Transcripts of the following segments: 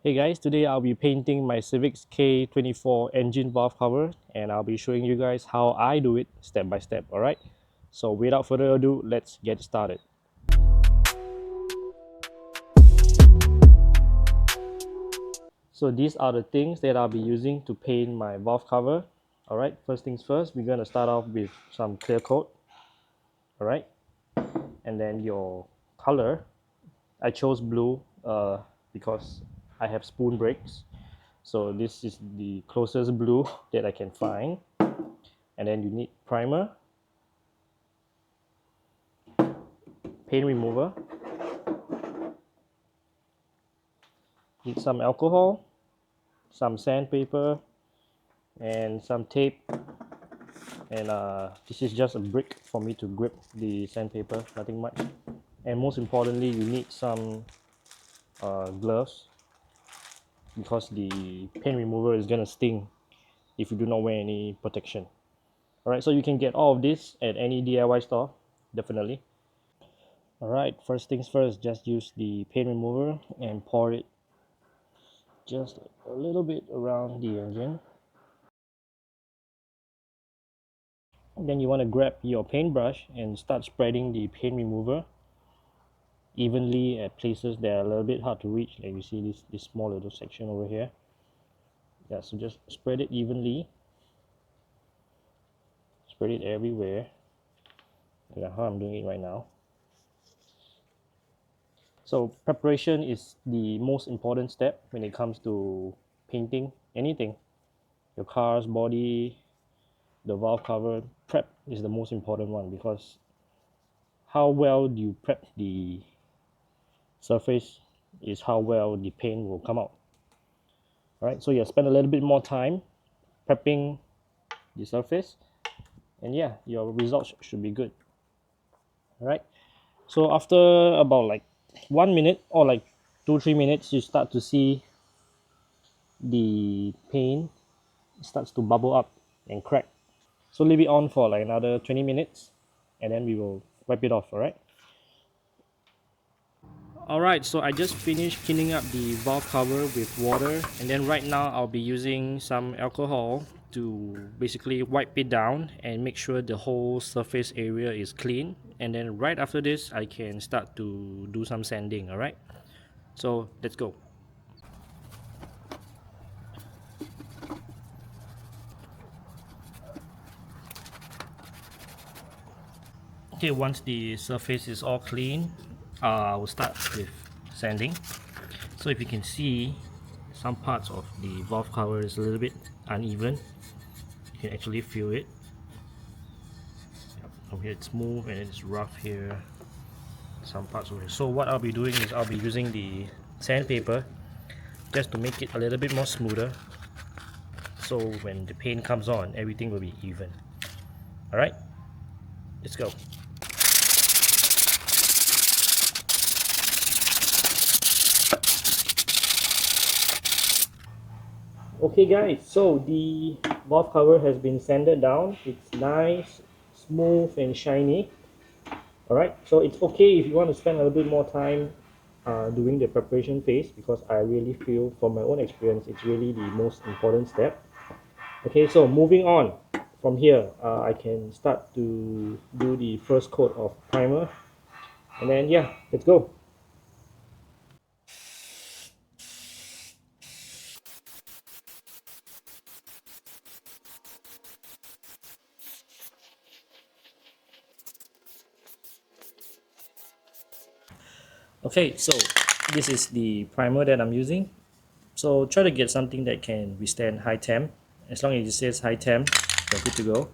Hey guys, today I'll be painting my Civic's K24 engine valve cover and I'll be showing you guys how I do it step by step, alright? So without further ado, let's get started. So these are the things that I'll be using to paint my valve cover. Alright, first things first, we're gonna start off with some clear coat, alright? And then your color, I chose blue because I have spoon brakes. So this is the closest blue that I can find. And then you need primer, paint remover, need some alcohol, some sandpaper, and some tape. And this is just a brick for me to grip the sandpaper, nothing much. And most importantly, you need some gloves because the paint remover is gonna sting if you do not wear any protection. Alright, so you can get all of this at any DIY store, definitely. Alright, first things first, just use the paint remover and pour it just a little bit around the engine. Then you want to grab your paintbrush and start spreading the paint remover evenly at places that are a little bit hard to reach. Like you see this small little section over here. Yeah, so just spread it evenly. Spread it everywhere. That's how I'm doing it right now. So preparation is the most important step when it comes to painting anything. Your car's body, the valve cover, prep is the most important one because how well do you prep the surface is how well the paint will come out. All right, so yeah, spend a little bit more time prepping the surface, and yeah, your results should be good. All right, so after about like 1 minute or like 2-3 minutes, you start to see the paint starts to bubble up and crack. So leave it on for like another 20 minutes, and then we will wipe it off. All right. Alright, so I just finished cleaning up the valve cover with water, and then right now I'll be using some alcohol to basically wipe it down and make sure the whole surface area is clean. And then right after this I can start to do some sanding. Alright, so let's go. Okay, once the surface is all clean, I will start with sanding. So if you can see, some parts of the valve cover is a little bit uneven. You can actually feel it. From here it's smooth and it's rough here, some parts over here. So what I'll be doing is I'll be using the sandpaper just to make it a little bit more smoother, so when the paint comes on everything will be even. Alright, let's go. Okay guys, so the valve cover has been sanded down. It's nice, smooth and shiny. Alright, so it's okay if you want to spend a little bit more time doing the preparation phase, because I really feel from my own experience it's really the most important step. Okay, so moving on from here, I can start to do the first coat of primer, and then yeah, let's go. Okay, so this is the primer that I'm using. So try to get something that can withstand high temp. As long as it says high temp, you're good to go.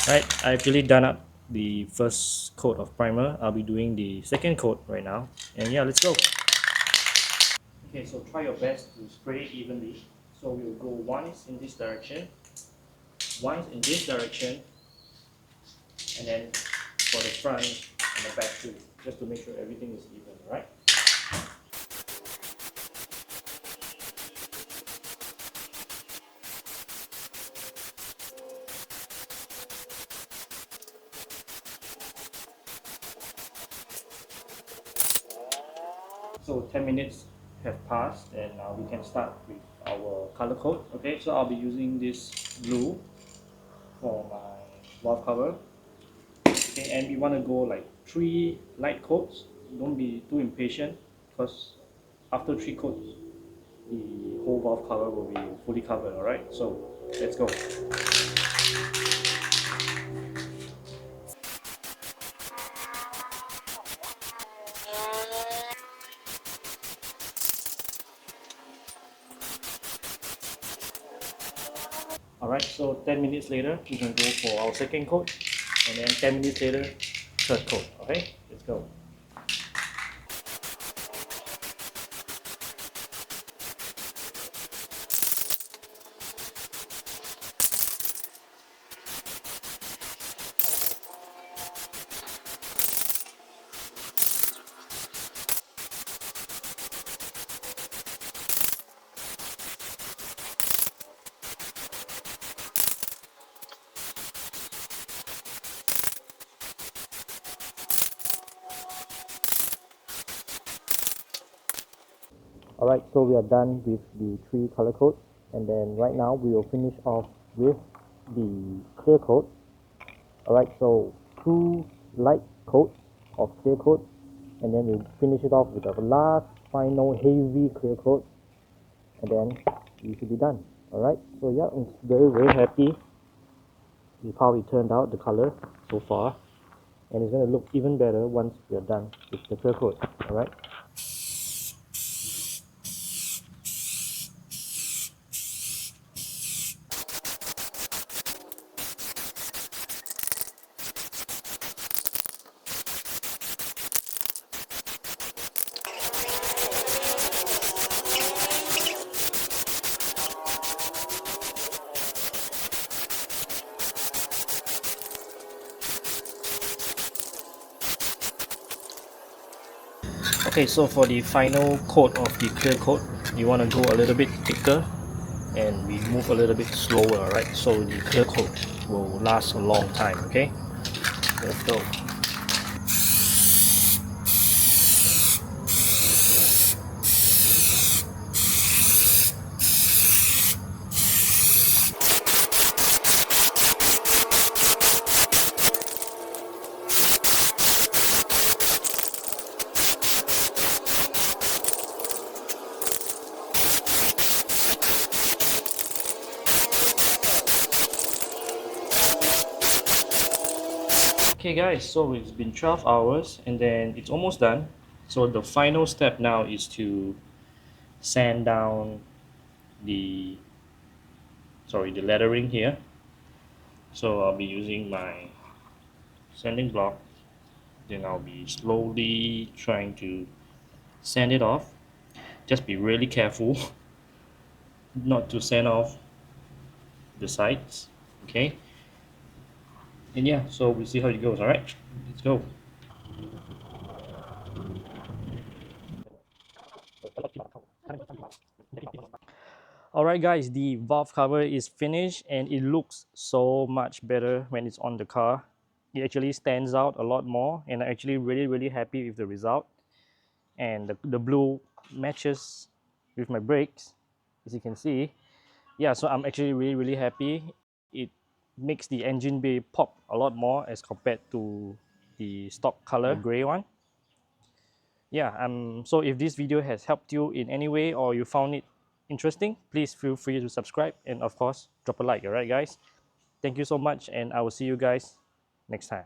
Right, I've actually done up the first coat of primer. I'll be doing the second coat right now, and yeah, let's go. Okay, so try your best to spray it evenly. So we'll go once in this direction, once in this direction, and then for the front and the back too, just to make sure everything is even, right? So 10 minutes have passed, and we can start with our color code. Okay, so I'll be using this blue for my valve cover. Okay, and we want to go like 3 light coats. Don't be too impatient, because after 3 coats the whole valve cover will be fully covered. All right, so let's go. All right, so 10 minutes later we can go for our second coat, and then 10 minutes later third coat. Okay, let's go. Alright, so we are done with the 3 color coats, and then right now we will finish off with the clear coat. Alright, so 2 light coats of clear coat, and then we finish it off with the last final heavy clear coat, and then we should be done. Alright, so yeah, I'm very happy with how it turned out, the color so far, and it's going to look even better once we are done with the clear coat. Alright. Okay, so for the final coat of the clear coat, you want to go a little bit thicker and we move a little bit slower, right? So the clear coat will last a long time. Okay, let's go. Okay guys, so it's been 12 hours and then it's almost done. So the final step now is to sand down the the lettering here. So I'll be using my sanding block, then I'll be slowly trying to sand it off. Just be really careful not to sand off the sides. Okay, and yeah, so we'll see how it goes. All right, let's go. Alright guys, the valve cover is finished and it looks so much better when it's on the car. It actually stands out a lot more, and I'm actually really happy with the result. And the blue matches with my brakes, as you can see. Yeah, so I'm actually really happy. It makes the engine bay pop a lot more as compared to the stock color, the gray one. Yeah, so if this video has helped you in any way or you found it interesting, please feel free to subscribe and of course drop a like. All right guys, thank you so much, and I will see you guys next time.